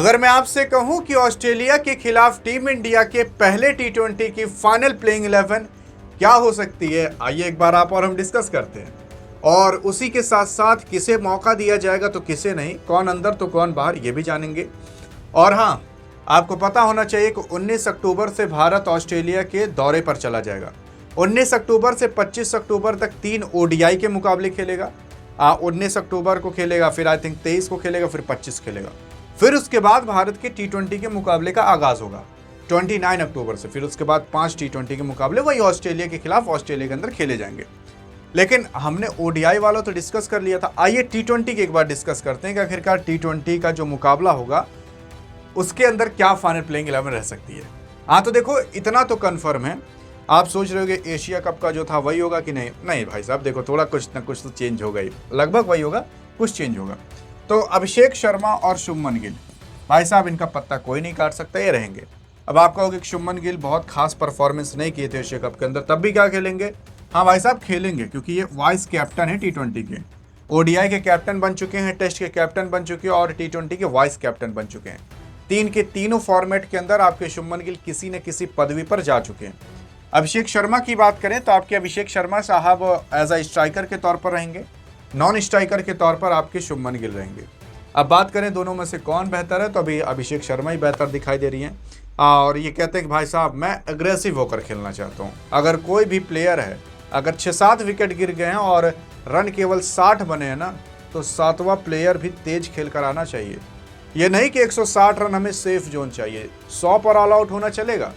अगर मैं आपसे कहूं कि ऑस्ट्रेलिया के खिलाफ टीम इंडिया के पहले टी20 की फाइनल प्लेइंग 11 क्या हो सकती है, आइए एक बार आप और हम डिस्कस करते हैं। और उसी के साथ साथ किसे मौका दिया जाएगा तो किसे नहीं, कौन अंदर तो कौन बाहर, ये भी जानेंगे। और हाँ, आपको पता होना चाहिए कि 19 अक्टूबर से भारत ऑस्ट्रेलिया के दौरे पर चला जाएगा। 19 अक्टूबर से 25 अक्टूबर तक 3 ओडीआई के मुकाबले खेलेगा। 19 अक्टूबर को खेलेगा, फिर आई थिंक 23 को खेलेगा, फिर 25 खेलेगा। फिर उसके बाद भारत के टी20 के मुकाबले का आगाज होगा 29 अक्टूबर से। फिर उसके बाद 5 टी20 के मुकाबले वही ऑस्ट्रेलिया के खिलाफ ऑस्ट्रेलिया के अंदर खेले जाएंगे। लेकिन हमने ओडीआई वाला तो डिस्कस कर लिया था, आइए टी20 की एक बार डिस्कस करते हैं कि आखिरकार टी20 का जो मुकाबला होगा उसके अंदर क्या फाइनल प्लेइंग 11 रह सकती है। हाँ तो देखो, इतना तो कन्फर्म है। आप सोच रहे होगे एशिया कप का जो था वही होगा कि नहीं, नहीं भाई साहब, देखो थोड़ा कुछ ना कुछ तो चेंज होगा ही, लगभग वही होगा, कुछ चेंज होगा। तो अभिषेक शर्मा और शुभमन गिल, भाई साहब इनका पत्ता कोई नहीं काट सकता, ये रहेंगे। अब आप कहोगे कि शुभमन गिल बहुत खास परफॉर्मेंस नहीं किए थे एशिया कप के अंदर, तब भी क्या खेलेंगे? हाँ भाई साहब खेलेंगे, क्योंकि ये वाइस कैप्टन है टी20 के, ओडीआई के कैप्टन बन चुके हैं, टेस्ट के कैप्टन बन चुके हैं और टी20 के वाइस कैप्टन बन चुके हैं। 3 के तीनों फॉर्मेट के अंदर आपके शुभमन गिल किसी न किसी पदवी पर जा चुके हैं। अभिषेक शर्मा की बात करें तो आपके अभिषेक शर्मा साहब एज अ स्ट्राइकर के तौर पर रहेंगे, नॉन स्ट्राइकर के तौर पर आपके शुभमन गिल रहेंगे। अब बात करें दोनों में से कौन बेहतर है, तो अभी अभिषेक शर्मा ही बेहतर दिखाई दे रही हैं। और ये कहते हैं कि भाई साहब मैं अग्रेसिव होकर खेलना चाहता हूँ। अगर कोई भी प्लेयर है, अगर 6-7 विकेट गिर गए हैं और रन केवल 60 बने हैं ना, तो 7वां प्लेयर भी तेज खेल कर आना चाहिए। ये नहीं कि 160 रन हमें सेफ जोन चाहिए, 100 पर ऑल आउट होना चलेगा,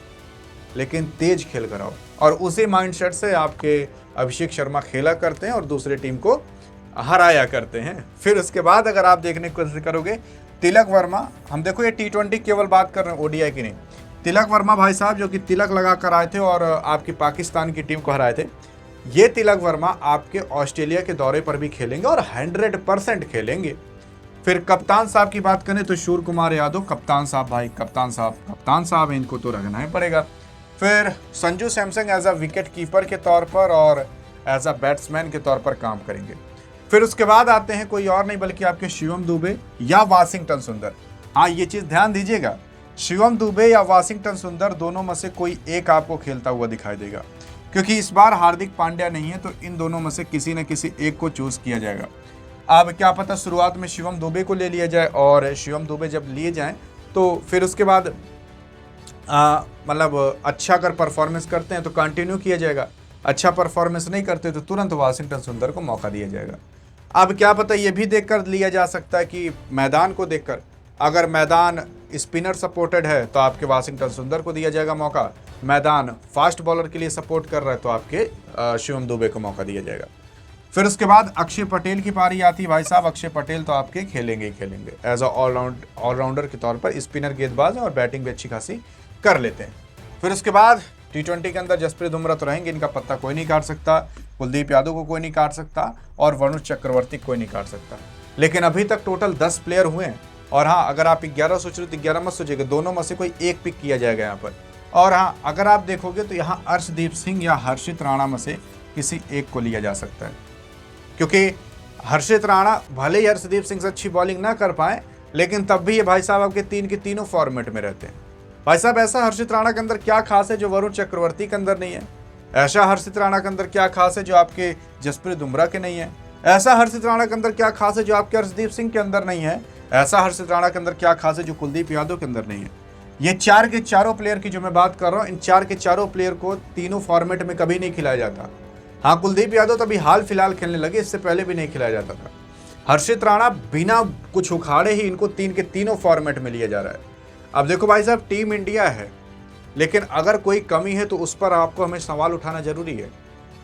लेकिन तेज खेल कर आओ। और उसी माइंडसेट से आपके अभिषेक शर्मा खेला करते हैं और दूसरे टीम को हराया करते हैं। फिर उसके बाद अगर आप देखने की कोशिश करोगे, तिलक वर्मा, हम देखो ये टी20 केवल बात कर रहे हैं, ओडीआई की नहीं। तिलक वर्मा भाई साहब जो कि तिलक लगा कर आए थे और आपकी पाकिस्तान की टीम को हराए थे, ये तिलक वर्मा आपके ऑस्ट्रेलिया के दौरे पर भी खेलेंगे और 100% खेलेंगे। फिर कप्तान साहब की बात करें तो सूर्य कुमार यादव, कप्तान साहब भाई, कप्तान साहब इनको तो रखना ही पड़ेगा। फिर Sanju Samson as a wicket keeper के तौर पर और एज अ बैट्समैन के तौर पर काम करेंगे। फिर उसके बाद आते हैं कोई और नहीं बल्कि आपके शिवम दुबे या वाशिंगटन सुंदर। हाँ ये चीज़ ध्यान दीजिएगा, शिवम दुबे या वाशिंगटन सुंदर दोनों में से कोई एक आपको खेलता हुआ दिखाई देगा, क्योंकि इस बार हार्दिक पांड्या नहीं है, तो इन दोनों में से किसी न किसी एक को चूज किया जाएगा। अब क्या पता शुरुआत में शिवम दुबे को ले लिया जाए, और शिवम दुबे जब लिए जाएं तो फिर उसके बाद मतलब अच्छा अगर परफॉर्मेंस करते हैं तो कंटिन्यू किया जाएगा, अच्छा परफॉर्मेंस नहीं करते तो तुरंत वाशिंगटन सुंदर को मौका दिया जाएगा। अब क्या पता ये भी देखकर लिया जा सकता है कि मैदान को देखकर, अगर मैदान स्पिनर सपोर्टेड है तो आपके वाशिंगटन सुंदर को दिया जाएगा मौका, मैदान फास्ट बॉलर के लिए सपोर्ट कर रहा है तो आपके शिवम दुबे को मौका दिया जाएगा। फिर उसके बाद अक्षय पटेल की पारी आती है। भाई साहब अक्षय पटेल तो आपके खेलेंगे ही खेलेंगे एज अ ऑलराउंडर के तौर पर, स्पिनर गेंदबाज और बैटिंग भी अच्छी खासी कर लेते हैं। फिर उसके बाद टी20 के अंदर जसप्रीत बुमराह तो रहेंगे, इनका पत्ता कोई नहीं काट सकता, कुलदीप यादव को कोई नहीं काट सकता और वरुण चक्रवर्ती कोई नहीं काट सकता। लेकिन अभी तक टोटल 10 प्लेयर हुए हैं। और हाँ, अगर आप 11 सोच रहे हो तो 11 मत सोचिएगा, दोनों में से कोई एक पिक किया जाएगा यहाँ पर। और हाँ, अगर आप देखोगे तो यहाँ अर्शदीप सिंह या हर्षित राणा में से किसी एक को लिया जा सकता है, क्योंकि हर्षित राणा भले ही हर्षदीप सिंह से अच्छी बॉलिंग ना कर पाए, लेकिन तब भी ये भाई साहब आपके 3 के तीनों फॉर्मेट में रहते हैं। भाई साहब ऐसा हर्षित राणा के अंदर क्या खास है जो वरुण चक्रवर्ती के अंदर नहीं है? ऐसा हर्षित राणा के अंदर क्या खास है जो आपके जसप्रीत बुमराह के नहीं है? ऐसा हर्षित राणा के अंदर क्या खास है जो आपके अर्शदीप सिंह के अंदर नहीं है? ऐसा हर्षित राणा के अंदर क्या खास है जो कुलदीप यादव के अंदर नहीं है? ये 4 के चारों प्लेयर की जो मैं बात कर रहा हूँ, इन 4 के चारों प्लेयर को तीनों फॉर्मेट में कभी नहीं खिलाया जाता। हाँ, कुलदीप यादव तो अभी हाल फिलहाल खेलने लगे, इससे पहले भी नहीं खिलाया जाता था। हर्षित राणा बिना कुछ उखाड़े ही इनको 3 के तीनों फॉर्मेट में लिया जा रहा है। अब देखो भाई साहब, टीम इंडिया है, लेकिन अगर कोई कमी है तो उस पर आपको हमें सवाल उठाना जरूरी है।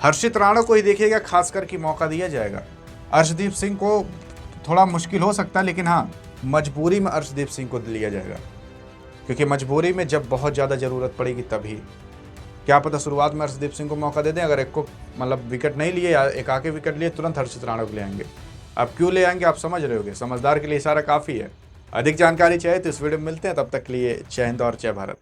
हर्षित राणा को ही देखिएगा खास करके मौका दिया जाएगा, अर्शदीप सिंह को थोड़ा मुश्किल हो सकता है, लेकिन हाँ मजबूरी में अर्शदीप सिंह को लिया जाएगा, क्योंकि मजबूरी में जब बहुत ज़्यादा ज़रूरत पड़ेगी तभी। क्या पता शुरुआत में अर्शदीप सिंह को मौका दे दें, अगर एक को मतलब विकेट नहीं लिए या एक आके विकेट लिए तुरंत हर्षित राणा को ले आएंगे। अब क्यों ले आएंगे आप समझ रहे होगे, समझदार के लिए इशारा काफ़ी है। अधिक जानकारी चाहिए तो इस वीडियो में मिलते हैं, तब तक के लिए जय हिंद और जय भारत।